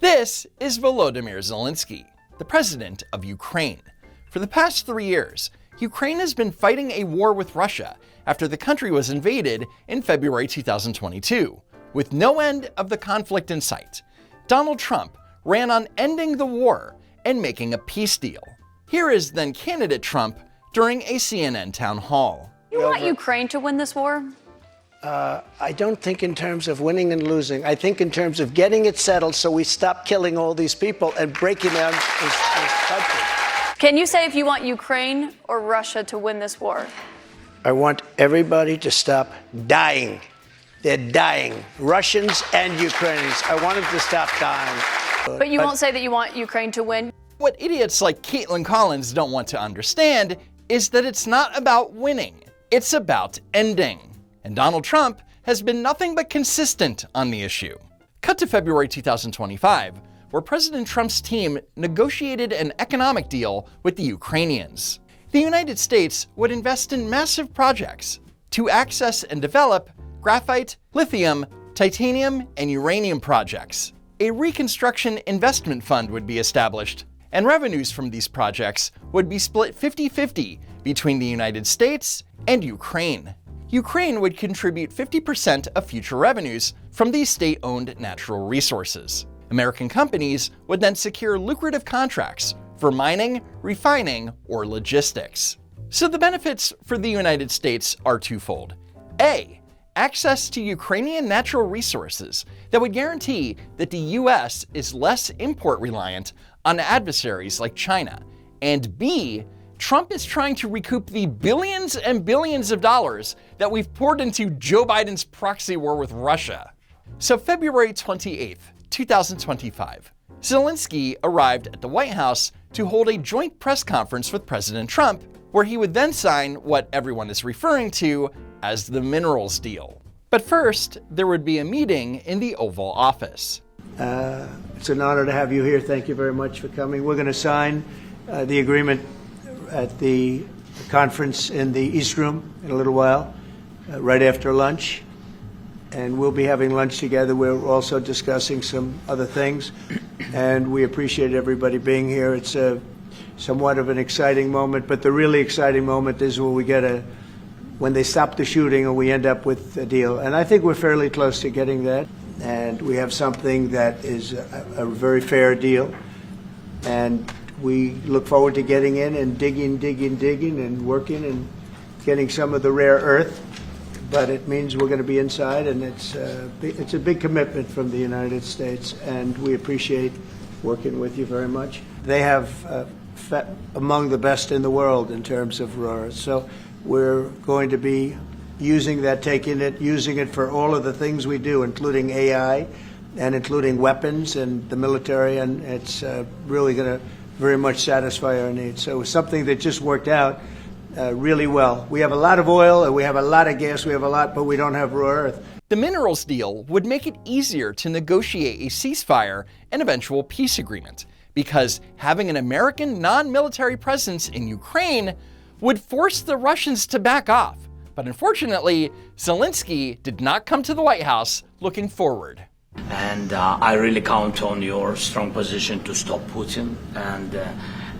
This is Volodymyr Zelensky, the president of Ukraine. For the past 3 years, Ukraine has been fighting a war with Russia after the country was invaded in February 2022. With no end of the conflict in sight, Donald Trump ran on ending the war and making a peace deal. Here is then candidate Trump during a CNN town hall. You want Ukraine to win this war? I don't think in terms of winning and losing. I think in terms of getting it settled so we stop killing all these people and breaking down this country. Can you say if you want Ukraine or Russia to win this war? I want everybody to stop dying. They're dying, Russians and Ukrainians. I want them to stop dying. But you won't say that you want Ukraine to win? What idiots like Caitlin Collins don't want to understand is that it's not about winning, it's about ending. And Donald Trump has been nothing but consistent on the issue. Cut to February 2025, where President Trump's team negotiated an economic deal with the Ukrainians. The United States would invest in massive projects to access and develop graphite, lithium, titanium, and uranium projects. A reconstruction investment fund would be established, and revenues from these projects would be split 50-50 between the United States and Ukraine. Ukraine would contribute 50% of future revenues from these state-owned natural resources. American companies would then secure lucrative contracts for mining, refining, or logistics. So the benefits for the United States are twofold. A, access to Ukrainian natural resources that would guarantee that the US is less import reliant on adversaries like China. And B, Trump is trying to recoup the billions and billions of dollars that we've poured into Joe Biden's proxy war with Russia. So February 28th, 2025, Zelensky arrived at the White House to hold a joint press conference with President Trump, where he would then sign what everyone is referring to as the minerals deal. But first, there would be a meeting in the Oval Office. It's an honor to have you here. Thank you very much for coming. We're going to sign the agreement at the conference in the East Room in a little while, right after lunch. And we'll be having lunch together. We're also discussing some other things. And we appreciate everybody being here. It's somewhat of an exciting moment, but the really exciting moment is when they stop the shooting and we end up with a deal. And I think we're fairly close to getting that. And we have something that is a very fair deal. And we look forward to getting in and digging and working and getting some of the rare earth. But it means we're going to be inside, and it's a big commitment from the United States, and we appreciate working with you very much. They have among the best in the world in terms of rare earth. So we're going to be using it for all of the things we do, including AI and including weapons and the military, and it's really going to very much satisfy our needs. So it's something that just worked out really well. We have a lot of oil and we have a lot of gas, but we don't have rare earth. The minerals deal would make it easier to negotiate a ceasefire and eventual peace agreement, because having an American non-military presence in Ukraine would force the Russians to back off. But unfortunately, Zelensky did not come to the White House looking forward. And I really count on your strong position to stop Putin.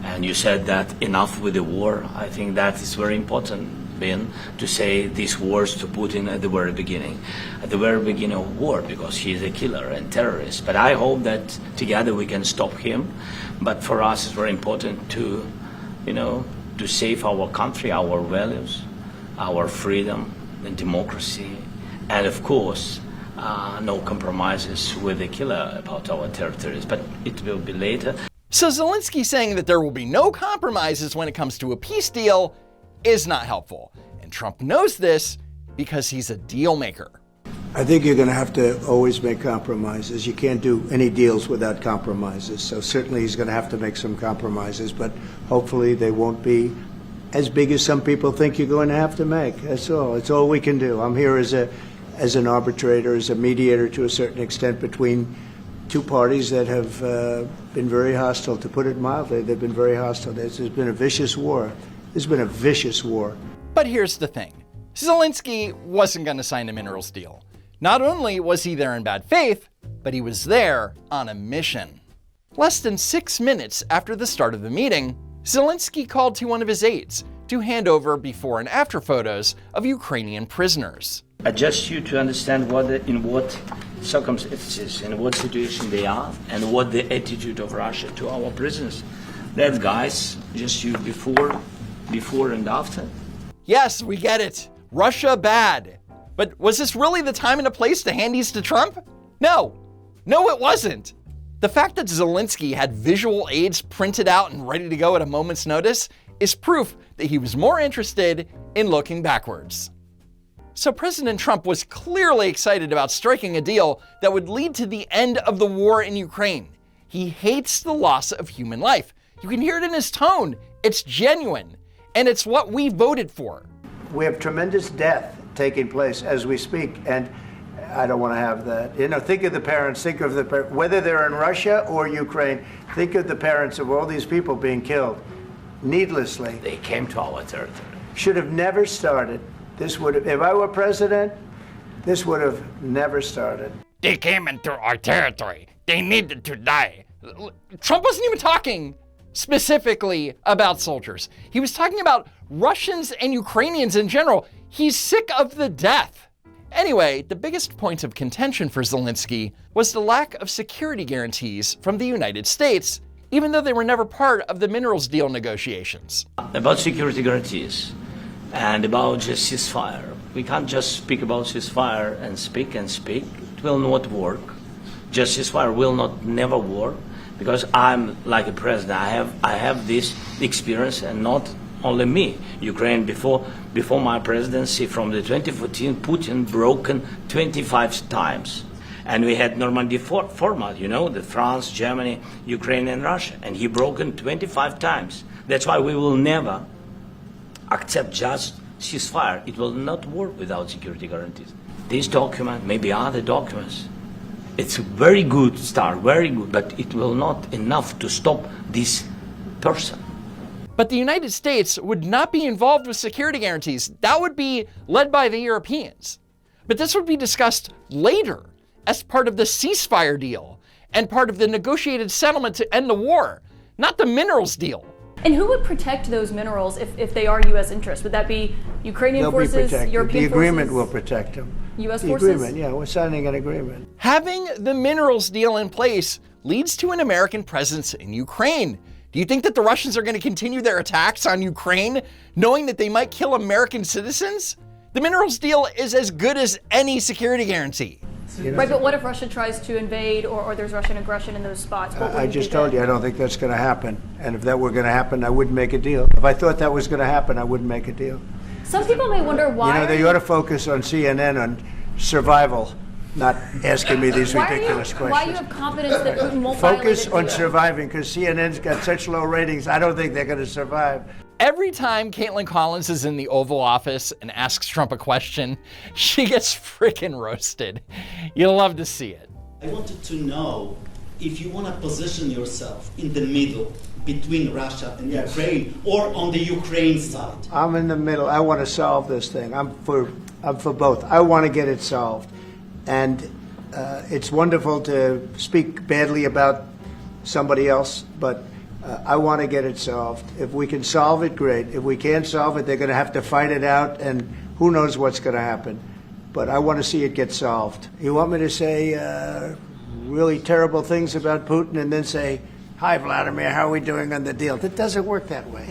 And you said that enough with the war. I think that is very important, Ben, to say these words to Putin at the very beginning of war, because he's a killer and terrorist. But I hope that together we can stop him. But for us, it's very important to save our country, our values, our freedom and democracy, and of course, no compromises with the killer about our territories, but it will be later. So Zelensky saying that there will be no compromises when it comes to a peace deal is not helpful. And Trump knows this because he's a deal maker. I think you're going to have to always make compromises. You can't do any deals without compromises. So certainly he's going to have to make some compromises, but hopefully they won't be as big as some people think you're going to have to make. That's all. It's all we can do. I'm here as an arbitrator, as a mediator to a certain extent between two parties that have been very hostile, to put it mildly. They've been very hostile. There's been a vicious war. There's been a vicious war. But here's the thing. Zelensky wasn't going to sign a minerals deal. Not only was he there in bad faith, but he was there on a mission. Less than 6 minutes after the start of the meeting, Zelensky called to one of his aides to hand over before and after photos of Ukrainian prisoners. I just you to understand in what circumstances, in what situation they are, and what the attitude of Russia to our prisoners. That guys, just you before and after. Yes, we get it. Russia bad. But was this really the time and a place to hand these to Trump? No, it wasn't. The fact that Zelensky had visual aids printed out and ready to go at a moment's notice is proof that he was more interested in looking backwards. So President Trump was clearly excited about striking a deal that would lead to the end of the war in Ukraine. He hates the loss of human life. You can hear it in his tone. It's genuine, and it's what we voted for. We have tremendous death taking place as we speak, and I don't want to have that. Think of the parents, whether they're in Russia or Ukraine, think of the parents of all these people being killed needlessly. They came to our territory. Should have never started. If I were president, this would have never started. They came into our territory. They needed to die. Trump wasn't even talking specifically about soldiers. He was talking about Russians and Ukrainians in general. He's sick of the death. Anyway, the biggest point of contention for Zelensky was the lack of security guarantees from the United States, even though they were never part of the minerals deal negotiations. About security guarantees and about just ceasefire. We can't just speak about ceasefire and speak. It will not work. Just ceasefire will never work, because I'm like a president. I have this experience, and not only me. Ukraine before my presidency, from the 2014, Putin broken 25 times. And we had Normandy format, the France, Germany, Ukraine, and Russia. And he broken 25 times. That's why we will never accept just ceasefire. It will not work without security guarantees. This document, maybe other documents, it's a very good start, very good, but it will not enough to stop this person. But the United States would not be involved with security guarantees. That would be led by the Europeans. But this would be discussed later as part of the ceasefire deal and part of the negotiated settlement to end the war, not the minerals deal. And who would protect those minerals if they are U.S. interests? Would that be Ukrainian forces, They'll be protected. European The agreement forces? will protect them. U.S. The forces? agreement, yeah, we're signing an agreement. Having the minerals deal in place leads to an American presence in Ukraine. Do you think that the Russians are going to continue their attacks on Ukraine, knowing that they might kill American citizens? The minerals deal is as good as any security guarantee. Right, but what if Russia tries to invade or there's Russian aggression in those spots? I just told you, I don't think that's going to happen. And if that were going to happen, I wouldn't make a deal. If I thought that was going to happen, I wouldn't make a deal. Some people may wonder why. They ought to focus on CNN on survival, not asking me these ridiculous questions. Why do you have confidence that Putin won't violate Focus it on either? surviving, because CNN's got such low ratings, I don't think they're going to survive. Every time Caitlin Collins is in the Oval Office and asks Trump a question, she gets freaking roasted. You'll love to see it. I wanted to know if you want to position yourself in the middle between Russia and Ukraine, or on the Ukraine side. I'm in the middle. I want to solve this thing. I'm for both. I want to get it solved. And it's wonderful to speak badly about somebody else, but I want to get it solved. If we can solve it, great. If we can't solve it, they're going to have to fight it out, and who knows what's going to happen. But I want to see it get solved. You want me to say really terrible things about Putin and then say, "Hi, Vladimir, how are we doing on the deal?" It doesn't work that way.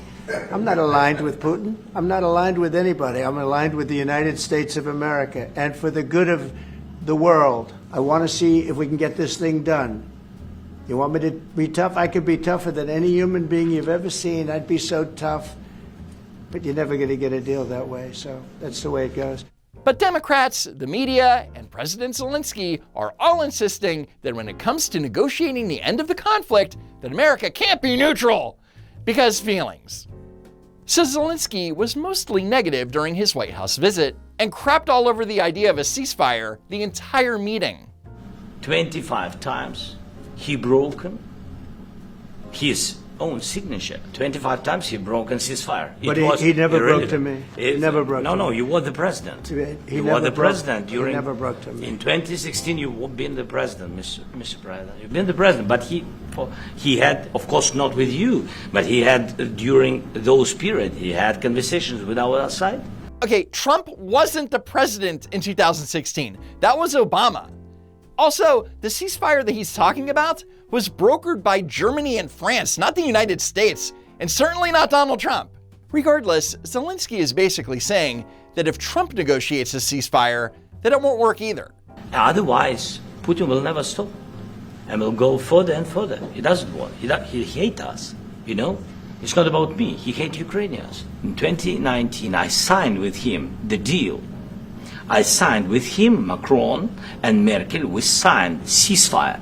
I'm not aligned with Putin. I'm not aligned with anybody. I'm aligned with the United States of America. And for the good of the world, I want to see if we can get this thing done. You want me to be tough? I could be tougher than any human being you've ever seen. I'd be so tough. But you're never going to get a deal that way. So that's the way it goes. But Democrats, the media, and President Zelensky are all insisting that when it comes to negotiating the end of the conflict, that America can't be neutral because feelings. So Zelensky was mostly negative during his White House visit and crapped all over the idea of a ceasefire the entire meeting. 25 times he broken his own signature. 25 times he broke a ceasefire. But he never broke to me. He never broke to me. No, you were the president. He were the president during. He never broke to me. In 2016, you've been the president, Mr. President. You've been the president, but he had, of course, not with you, but he had during those periods, he had conversations with our side. Okay, Trump wasn't the president in 2016. That was Obama. Also, the ceasefire that he's talking about was brokered by Germany and France, not the United States, and certainly not Donald Trump. Regardless, Zelensky is basically saying that if Trump negotiates a ceasefire, then it won't work either. Otherwise, Putin will never stop and will go further and further. He doesn't want. He hates us, you know? It's not about me. He hates Ukrainians. In 2019, I signed with him the deal. I signed with him, Macron and Merkel, we signed ceasefire.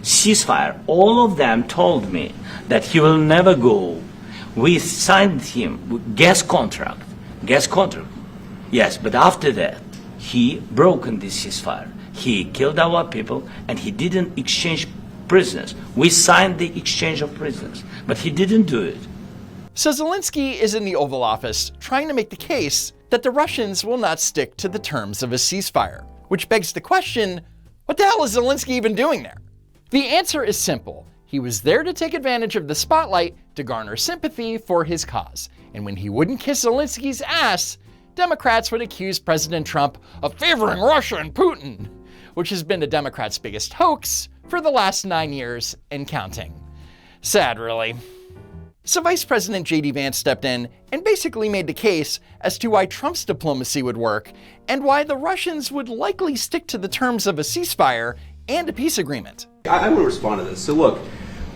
Ceasefire. All of them told me that he will never go. We signed him gas contract. Gas contract. Yes, but after that, he broken this ceasefire. He killed our people and he didn't exchange prisoners. We signed the exchange of prisoners, but he didn't do it. So Zelensky is in the Oval Office trying to make the case that the Russians will not stick to the terms of a ceasefire, which begs the question, what the hell is Zelensky even doing there? The answer is simple. He was there to take advantage of the spotlight to garner sympathy for his cause. And when he wouldn't kiss Zelensky's ass, Democrats would accuse President Trump of favoring Russia and Putin, which has been the Democrats' biggest hoax for the last 9 years and counting. Sad, really. So Vice President J.D. Vance stepped in and basically made the case as to why Trump's diplomacy would work and why the Russians would likely stick to the terms of a ceasefire and a peace agreement. I want to respond to this. So look,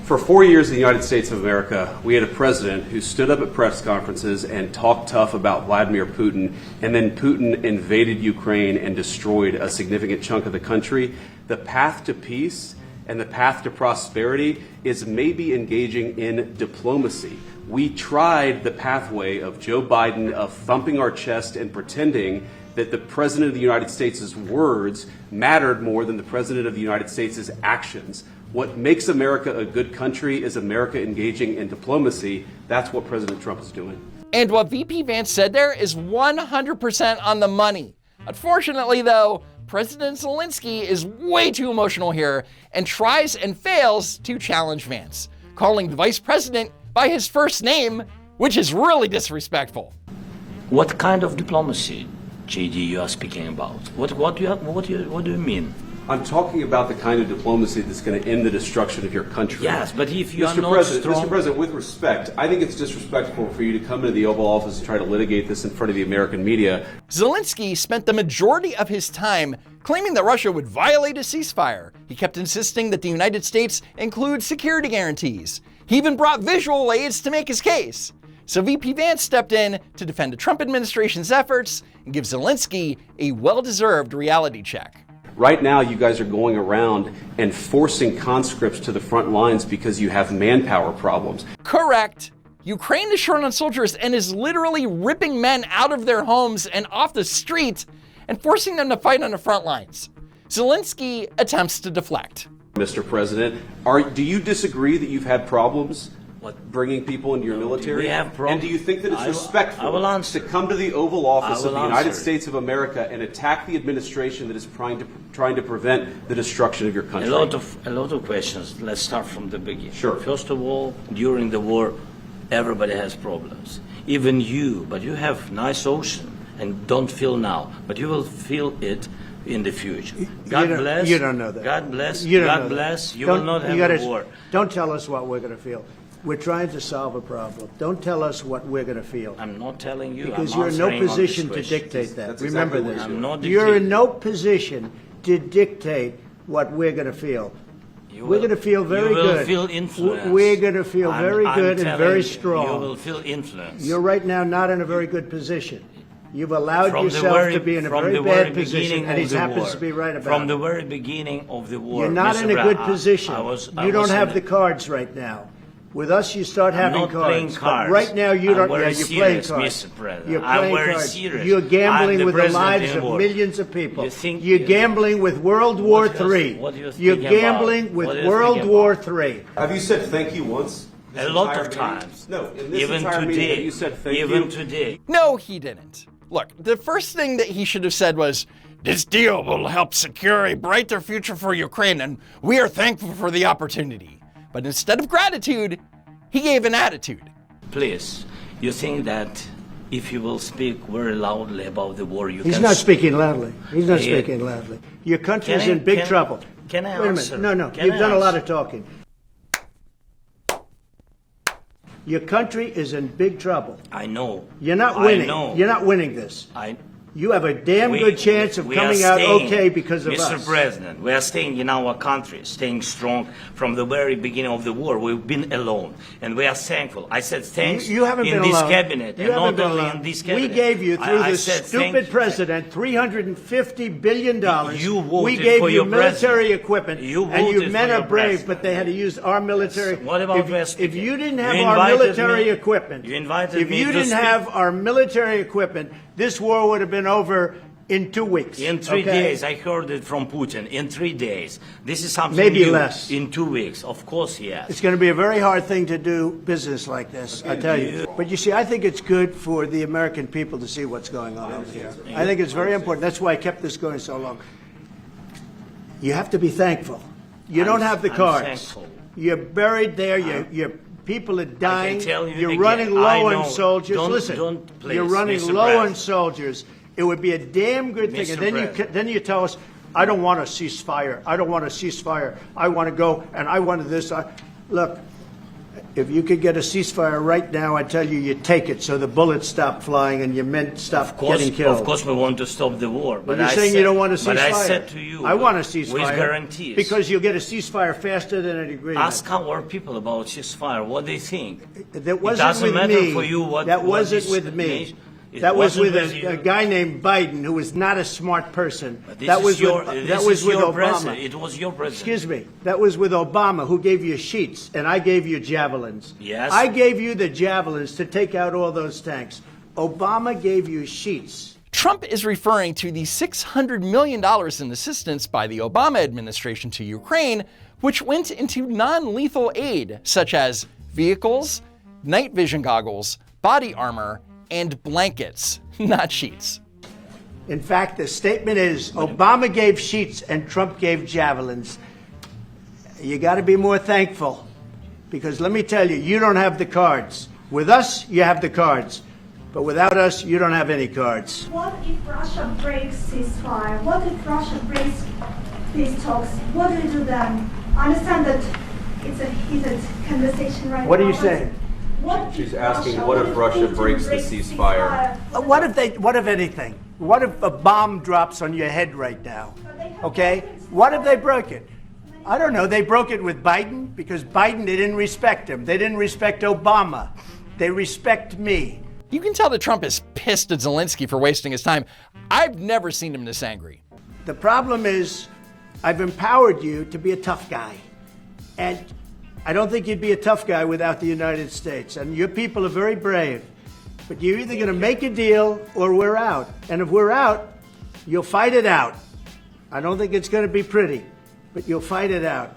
for 4 years in the United States of America, we had a president who stood up at press conferences and talked tough about Vladimir Putin, and then Putin invaded Ukraine and destroyed a significant chunk of the country. The path to peace and the path to prosperity is maybe engaging in diplomacy. We tried the pathway of Joe Biden of thumping our chest and pretending that the President of the United States' words mattered more than the President of the United States' actions. What makes America a good country is America engaging in diplomacy. That's what President Trump is doing. And what VP Vance said there is 100% on the money. Unfortunately, though, President Zelensky is way too emotional here and tries and fails to challenge Vance, calling the vice president by his first name, which is really disrespectful. What kind of diplomacy, JD, you are speaking about? What do you mean? I'm talking about the kind of diplomacy that's going to end the destruction of your country. Yes, but if you are not Mr. President, with respect, I think it's disrespectful for you to come into the Oval Office and try to litigate this in front of the American media. Zelensky spent the majority of his time claiming that Russia would violate a ceasefire. He kept insisting that the United States include security guarantees. He even brought visual aids to make his case. So VP Vance stepped in to defend the Trump administration's efforts and give Zelensky a well-deserved reality check. Right now, you guys are going around and forcing conscripts to the front lines because you have manpower problems. Correct. Ukraine is short on soldiers and is literally ripping men out of their homes and off the street and forcing them to fight on the front lines. Zelensky attempts to deflect. Mr. President, do you disagree that you've had problems bringing people into your military? We have problems. And do you think that it's respectful to come to the Oval Office of the United States of America and attack the administration that is trying to prevent the destruction of your country? A lot of questions. Let's start from the beginning. Sure. First of all, during the war, everybody has problems. Even you, but you have nice ocean and don't feel now, but you will feel it in the future. God bless. You don't know that. God bless. You God bless. You will not have a war. Don't tell us what we're going to feel. We're trying to solve a problem. Don't tell us what we're going to feel. I'm not telling you. Because I'm you're in no answering position on to this question. dictate that. That's Remember exactly this. what I'm not You're dictating. in no position to dictate what we're going to feel. We're going to feel very good. You will feel influence. We're going to feel very good and very You strong. will feel influence. You're right now not in a very good position. You've allowed yourself to be in a very bad position, and he happens to be right about it. From the very beginning of the war. You're not in a good position. You don't have the the cards right now. With us, you start having not cards. playing cards. But right now, you I'm don't. very You're playing serious, cards. Mr. President. You're I'm playing very cards. serious. You're gambling I'm the with the president lives of anymore. millions of people. You think- You're gambling with World War What III. what do you You're think gambling about? with What do you World think War about? III. Have you said thank you once? A lot of times. No, in this even entire meeting, today. you said thank even you. today. No, he didn't. Look, the first thing that he should have said was, "This deal will help secure a brighter future for Ukraine, and we are thankful for the opportunity." But instead of gratitude, he gave an attitude. Please, you think that if you will speak very loudly about the war, you He's can... not speaking loudly. He's not Yeah. speaking loudly. Your country is Can I- in big can- trouble. can I Wait a answer? minute. No. Can You've I done a lot answer? of talking. Your country is in big trouble. I know. You're not I winning. know. You're not winning this. I... You have a damn good chance of we are coming out staying, okay because of Mr. us. President, we are staying in our country, staying strong from the very beginning of the war. We've been alone, and we are thankful. I said thanks You haven't in been this alone. cabinet, You and haven't not been only alone. in this cabinet. We gave you, through I this said stupid thank- president, $350 billion. You voted we gave for you your military president. equipment, You and you voted men for are your brave, president. but they had to use our military. What about West? If you didn't have You our invited military me- equipment, you invited if me you to didn't speak. have our military equipment, this war would have been over in 2 weeks. In 3 okay? days, I heard it from Putin. In 3 days, this is something Maybe new. less. In 2 weeks, of course, yes. It's going to be a very hard thing to do business like this, I tell you. But you see, I think it's good for the American people to see what's going on over here. I think it's very important. That's why I kept this going so long. You have to be thankful. You don't have the I'm cards. thankful. You're buried there. Your people are dying. tell you You're again, running I low know. on soldiers. Don't- Listen, don't, please, you're running Mr. low on President. soldiers. It would be a damn good thing. Mr. And then you tell us, I don't want a ceasefire. I don't want a ceasefire. I want to go and I wanted this. Look, if you could get a ceasefire right now, I tell you, you take it so the bullets stop flying and your men stop getting killed. Of course, we want to stop the war. But you're saying you don't want a ceasefire. But I said to you, I want a ceasefire. with guarantees. Because you'll get a ceasefire faster than an agreement. Ask our people about ceasefire. What they think. That wasn't it doesn't with matter me. for you what. That what wasn't this with me. nation- it That was wasn't with you. a guy named Biden, who was not a smart person. But this That is was your, with, this that was is with your Obama. president. It was your president. Excuse me. That was with Obama, who gave you sheets, and I gave you javelins. Yes. I gave you the javelins to take out all those tanks. Obama gave you sheets. Trump is referring to the $600 million in assistance by the Obama administration to Ukraine, which went into non-lethal aid, such as vehicles, night vision goggles, body armor, and blankets, not sheets. In fact, the statement is Obama gave sheets and Trump gave javelins. You got to be more thankful, because let me tell you, you don't have the cards. With us, you have the cards. But without us, you don't have any cards. What if Russia breaks ceasefire? What if Russia breaks these talks? What do we do then? I understand that it's a heated conversation right now. What are you but saying? What She's if asking, Russia, what if Russia Putin breaks the ceasefire? What if anything? What if a bomb drops on your head right now? Okay? What if they broke it? I don't know. They broke it with Biden because Biden, they didn't respect him. They didn't respect Obama. They respect me. You can tell that Trump is pissed at Zelensky for wasting his time. I've never seen him this angry. The problem is, I've empowered you to be a tough guy. And I don't think you'd be a tough guy without the United States. And your people are very brave. But you're either going to make a deal or we're out. And if we're out, you'll fight it out. I don't think it's going to be pretty, but you'll fight it out.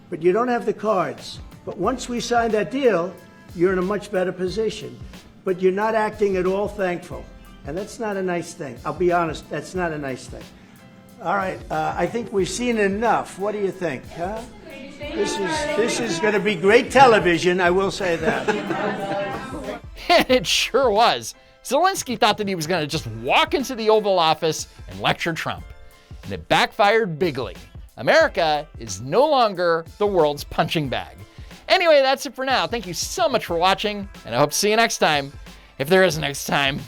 But you don't have the cards. But once we sign that deal, you're in a much better position. But you're not acting at all thankful. And that's not a nice thing. I'll be honest, that's not a nice thing. All right, I think we've seen enough. What do you think, huh? This is going to be great television, I will say that. And it sure was. Zelensky thought that he was going to just walk into the Oval Office and lecture Trump. And it backfired bigly. America is no longer the world's punching bag. Anyway, that's it for now. Thank you so much for watching, and I hope to see you next time, if there is a next time.